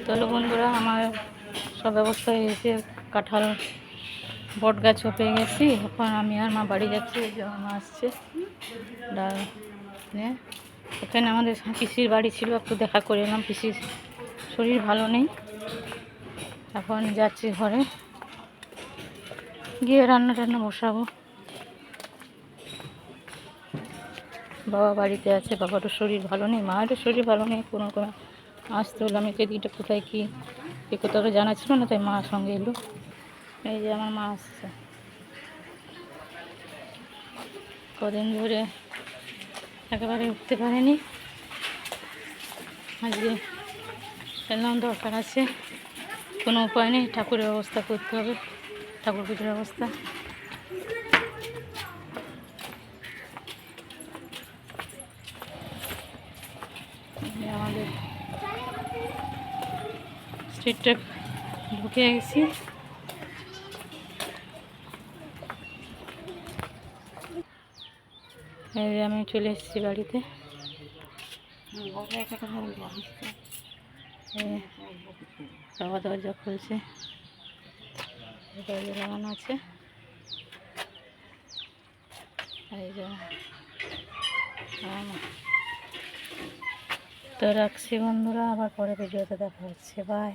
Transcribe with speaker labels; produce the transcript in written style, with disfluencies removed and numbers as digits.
Speaker 1: চলো বন্ধুরা, আমার সব ব্যবস্থা হয়েছে। কাঁঠাল বট গাছও পেয়ে গেছি। এখন আমি আর মা বাড়ি যাচ্ছি। এই যে মা আসছে ডাল নিয়ে। এখানে আমাদের পিসির বাড়ি ছিল, একটু দেখা করে এলাম। পিসির শরীর ভালো নেই, এখন যাচ্ছি ঘরে গিয়ে রান্না টান্না বসাবো। বাবা বাড়িতে আছে, বাবারও শরীর ভালো নেই, মায়েরও শরীর ভালো নেই। কোনো আসতে হলো, আমি এদিকটা কোথায় কী কোথাও জানা ছিল না, তাই মার সঙ্গে এলো। এই যে আমার মা আসছে। কদিন ধরে একেবারে উঠতে পারেনি, আজকে এলাম, দরকার আছে। কোনো উপায় নেই, ঠাকুরের ব্যবস্থা করতে হবে, ঠাকুর পুজোর ব্যবস্থা। আমাদের স্ট্রিটটা ঢুকে গেছি। এই যে আমি চলে এসেছি বাড়িতে। বাবা দরজা খুলছে, দরজা লাগানো আছে। এই যে তো রাখছি বন্ধুরা, আবার পরে ভিডিওতে দেখা হচ্ছে। বাই।